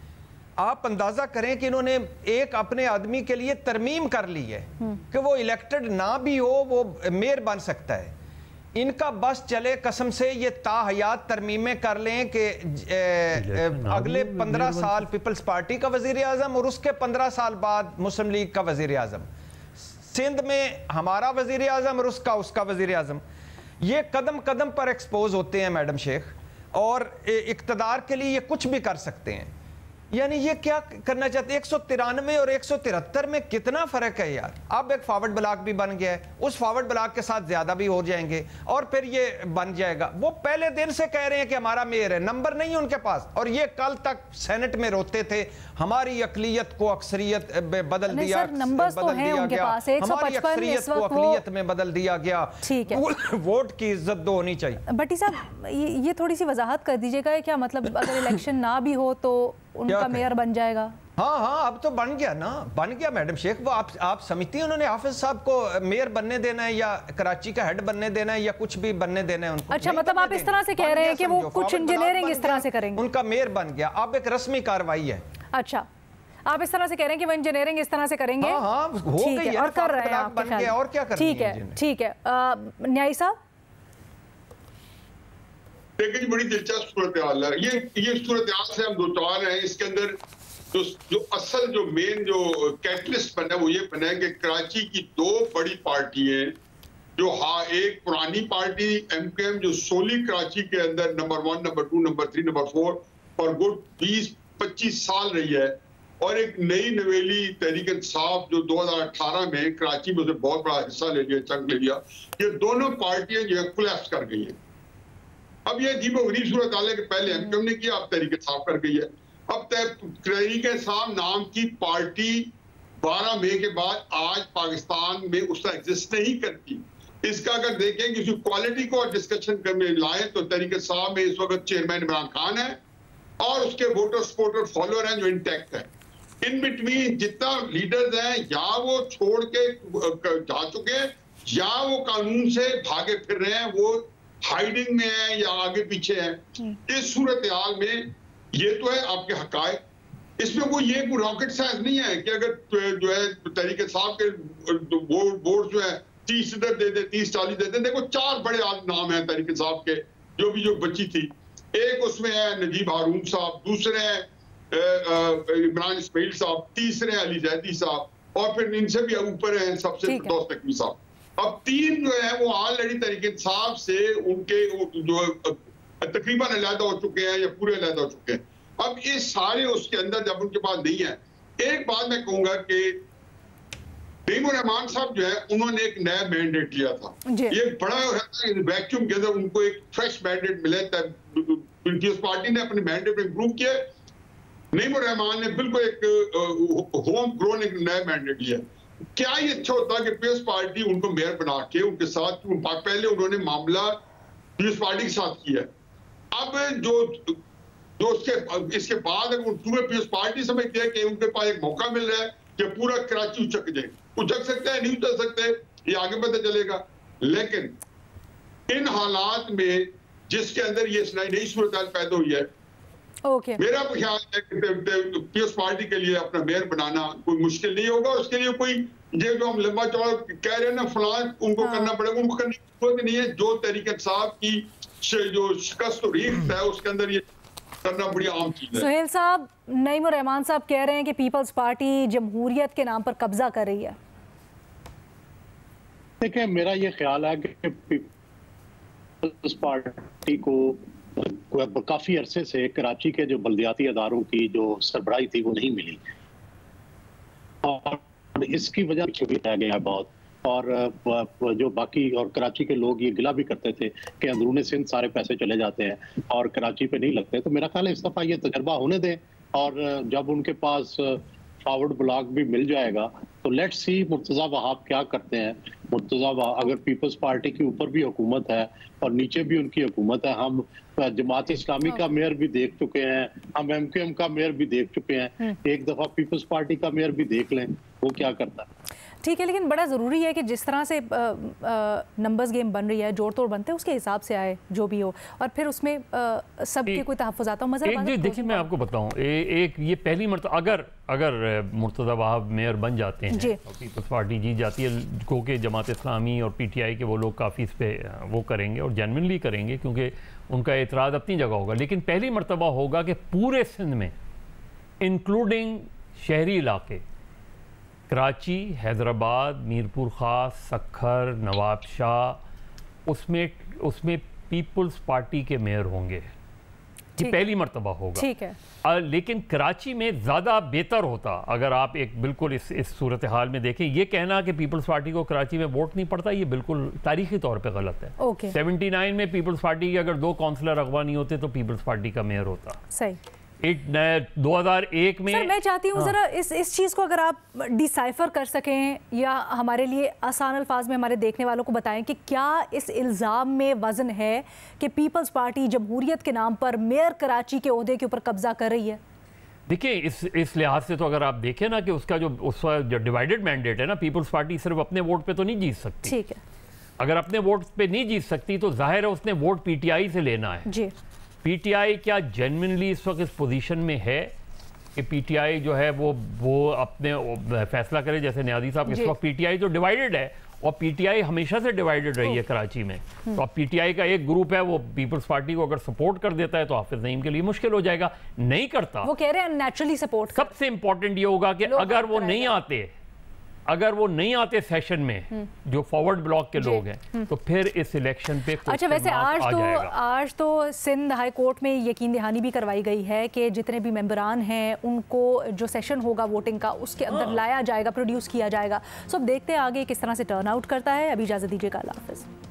Speaker 2: आप अंदाजा करें कि इन्होंने एक अपने आदमी के लिए तरमीम कर ली है कि वो इलेक्टेड ना भी हो वो मेयर बन सकता है। इनका बस चले कसम से ये ताहयात तरमीमें कर लें कि अगले 15 साल पीपल्स पार्टी का वजीर आजम और उसके 15 साल बाद मुस्लिम लीग का वजीर आजम, सिंध में हमारा वजीर आजम और उसका वजीर आजम, ये कदम कदम पर एक्सपोज होते हैं मैडम शेख, और इक्तदार के लिए ये कुछ भी कर सकते हैं। यानी ये क्या करना चाहते हैं? 193 और 173 में कितना फर्क है यार। अब एक फॉरवर्ड ब्लॉक भी बन गया है, उस फॉरवर्ड ब्लॉक के साथ ज्यादा भी हो जाएंगे और फिर ये बन जाएगा। वो पहले दिन से कह रहे हैं कि हमारा मेयर है, नंबर नहीं है उनके पास, और ये कल तक सेनेट में रोते थे हमारी अकलियत को अक्सरियत बदल दिया, हमारी अक्सरियत को अकलियत में बदल दिया गया।
Speaker 1: ठीक है,
Speaker 2: वोट की इज्जत तो होनी चाहिए।
Speaker 1: भट्टी साहब, ये थोड़ी सी वजाहत कर दीजिएगा, क्या मतलब अगर इलेक्शन ना भी हो तो उनका मेयर बन जाएगा?
Speaker 2: हाँ, अब तो बन गया ना, बन गया मैडम शेख। वो आप समझती हैं उन्होंने हाफिज साहब को मेयर बनने देना है या कराची का हेड बनने देना है या कुछ भी बनने देना है उनको?
Speaker 1: अच्छा, मतलब आप इस तरह से कह रहे हैं कि वो कुछ इंजीनियरिंग इस तरह से करेंगे,
Speaker 2: उनका मेयर बन गया, अब एक रस्मी कार्रवाई है।
Speaker 1: अच्छा, आप इस तरह से कह रहे हैं कि वो इंजीनियरिंग इस तरह से करेंगे?
Speaker 2: हाँ, हो गई है,
Speaker 1: और कर रहे हैं,
Speaker 2: बन गया, और क्या करेंगे?
Speaker 1: ठीक है। न्यायी साहब,
Speaker 3: देखिए बड़ी दिलचस्प सूरत हाल है ये सूरत हाल से हम दो चार हैं। इसके अंदर जो असल जो मेन जो कैटलिस्ट बना वो ये बना है कि कराची की दो बड़ी पार्टी हैं जो एक पुरानी पार्टी एमकेएम जो सोली कराची के अंदर नंबर 1, नंबर 2, नंबर 3, नंबर 4 और गुड 20-25 साल रही है, और एक नई नवेली तहरीक इंसाफ जो 2018 में कराची में उसे बहुत बड़ा हिस्सा ले लिया, चंक ले लिया। ये दोनों पार्टियां जो है कोलैप्स कर गई हैं। अब ये अजीबोगरीब सूरत हाल है कि पहले एमकेएम ने किया, अब तहरीक इंसाफ कर गई है। अब तहरीक इंसाफ नाम की पार्टी 12 मई के बाद आज पाकिस्तान में उसका एग्जिस्ट नहीं करती। इसका अगर देखें कि उसकी क्वालिटी को डिस्कशन करने लाए तो तहरीक इंसाफ में इस वक्त चेयरमैन इमरान खान है और उसके वोटर सपोर्टर फॉलोअर हैं जो इंटैक्ट है। इन बिटवीन जितना लीडर्स हैं या वो छोड़ के जा चुके हैं या वो कानून से भागे फिर रहे हैं, वो हाइडिंग में है या आगे पीछे है। इस सूरत हाल में ये तो है आपके हकायक, इसमें कोई ये रॉकेट साइंस नहीं है कि अगर जो है तहरीक इंसाफ के वोट जो है 30 इधर दे दे 30-40 दे दे। देखो 4 बड़े नाम हैं तहरीक इंसाफ के जो बची थी। एक उसमें है नजीब हारून साहब, दूसरे हैं इमरान इस्माइल साहब, तीसरे हैं अली जैदी साहब और फिर इनसे भी ऊपर हैं सबसे फिरदौस नकवी साहब। अब 3 जो है वो ऑलरेडी तहरीक इंसाफ से उनके जो तकरीबन अलहदा हो चुके हैं या पूरे अलहदा हो चुके हैं। अब ये सारे उसके अंदर जब उनके पास नहीं है, एक बात मैं कहूंगा कि नईमुर रहमान साहब जो है उन्होंने एक नया मैंडेट लिया था। ये बड़ा वैक्यूम के अंदर उनको एक फ्रेश मैंडेट मिला था। पीपल्स पार्टी ने अपने मैंडेट में इंप्रूव किया, नईमुर रहमान ने बिल्कुल एक होम ग्रोन एक नया मैंडेट लिया। क्या ये अच्छा होता कि पीपल्स पार्टी उनको मेयर बना के उनके साथ पहले उन्होंने मामला पीपल्स पार्टी के साथ किया। अब जो जो इसके बाद अगर पीपल्स पार्टी समझती है कि उनके पास एक मौका मिल रहा है कि पूरा कराची उचक जाए, उचक सकते हैं, नहीं उचक सकते, ये आगे पता चलेगा। लेकिन इन हालात में जिसके अंदर ये नई सूरत पैदा हुई है, मेरा ख्याल है कि पीपल्स पार्टी के लिए अपना मेयर बनाना कोई मुश्किल नहीं होगा। उसके लिए कोई ये जो हम लंबा चौड़ा कह रहे हैं ना फलां उनको करना पड़ेगा, उनको करने की जरूरत नहीं है। जो तहरीक इंसाफ की जो शिकस्त और रीख है उसके अंदर ये करना बड़ी आम चीज है।
Speaker 1: सुहेल साहब, नईम रहमान साहब कह रहे हैं कि पीपल्स पार्टी जमहूरियत के नाम पर कब्जा कर रही है।
Speaker 4: देखिए, मेरा ये ख्याल है कि पीपल्स पार्टी को काफी अरसे से कराची के जो बल्दियाती अदारों की जो सरबराही थी वो नहीं मिली, और इसकी वजह से भी रह गया बहुत। और जो बाकी और कराची के लोग ये गिला भी करते थे कि अंदरूनी सिंध सारे पैसे चले जाते हैं और कराची पे नहीं लगते। तो मेरा ख्याल है इस दफा ये तजर्बा होने दें, और जब उनके पास फॉरवर्ड ब्लॉक भी मिल जाएगा तो लेट्स सी मुर्तज़ा वहाब क्या करते हैं। मुर्तज़ा वहाब, अगर पीपल्स पार्टी के ऊपर भी हुकूमत है और नीचे भी उनकी हुकूमत है, हम जमात इस्लामी का मेयर भी देख चुके हैं, हम MQM का मेयर भी देख चुके हैं, एक दफा पीपल्स पार्टी का मेयर भी देख लें वो क्या करता है।
Speaker 1: ठीक है, लेकिन बड़ा ज़रूरी है कि जिस तरह से नंबर्स गेम बन रही है, जोड़ तोड़ बनते हैं, उसके हिसाब से आए जो भी हो, और फिर उसमें सबके कोई तहफ़्फ़ुज़ात हो। मज़ा
Speaker 5: देखिए, मैं आपको बताऊं, एक ये पहली मरतबा अगर मुर्तज़ा वहाब मेयर बन जाते हैं और पीपल्स पार्टी जीत जाती है, क्योंकि जमात इस्लामी और PTI के वो लोग काफ़ी इस पर वो करेंगे और जेन्युइनली करेंगे, क्योंकि उनका एतराज़ अपनी जगह होगा। लेकिन पहली मरतबा होगा कि पूरे सिंध में इंक्लूडिंग शहरी इलाके, कराची, हैदराबाद, मीरपुर ख़ास, सक्खर, नवाब शाह, उसमें पीपल्स पार्टी के मेयर होंगे। ये पहली मरतबा होगा।
Speaker 1: ठीक है।
Speaker 5: लेकिन कराची में ज़्यादा बेहतर होता अगर आप एक बिल्कुल इस सूरत हाल में देखें। ये कहना कि पीपल्स पार्टी को कराची में वोट नहीं पड़ता, ये बिल्कुल तारीखी तौर पे गलत है। 79 में पीपल्स पार्टी के अगर 2 काउंसलर अगवा नहीं होते तो पीपल्स पार्टी का मेयर होता।
Speaker 1: सही।
Speaker 5: 2001 में
Speaker 1: सर, मैं चाहती हूँ ज़रा इस चीज़ को अगर आप डिसाइफर कर सकें या हमारे लिए आसान अल्फाज में हमारे देखने वालों को बताएं कि क्या इस इल्ज़ाम में वज़न है कि पीपल्स पार्टी जमहूरियत के नाम पर मेयर कराची के ओहदे के ऊपर कब्जा कर रही है?
Speaker 5: देखिए, इस लिहाज से तो अगर आप देखें ना कि उसका जो डिवाइडेड मैंडेट है ना, पीपल्स पार्टी सिर्फ अपने वोट पे तो नहीं जीत सकती।
Speaker 1: ठीक है।
Speaker 5: अगर अपने वोट पे नहीं जीत सकती तो जाहिर है उसने वोट PTI से लेना है।
Speaker 1: जी।
Speaker 5: PTI क्या जेन्युइनली इस वक्त इस पोजीशन में है कि PTI जो है वो अपने फैसला करे? जैसे न्याजी साहब, इस वक्त PTI तो डिवाइडेड है और PTI हमेशा से डिवाइडेड रही है कराची में। तो अब PTI का एक ग्रुप है, वो पीपल्स पार्टी को अगर सपोर्ट कर देता है तो हाफिज नईम के लिए मुश्किल हो जाएगा। नहीं करता,
Speaker 1: वो कह रहे हैं नेचुरली सपोर्ट।
Speaker 5: सबसे इंपॉर्टेंट ये होगा कि अगर वो नहीं आते सेशन में जो फॉरवर्ड ब्लॉक के लोग हैं तो फिर इस इलेक्शन पे
Speaker 1: अच्छा, वैसे आज तो सिंध हाई कोर्ट में यकीन दहानी भी करवाई गई है कि जितने भी मेंबरान हैं उनको जो सेशन होगा वोटिंग का उसके अंदर लाया जाएगा, प्रोड्यूस किया जाएगा। सो अब देखते हैं आगे किस तरह से टर्न आउट करता है। अभी इजाज़त दीजिएगा, अल्लाह हाफ़िज़।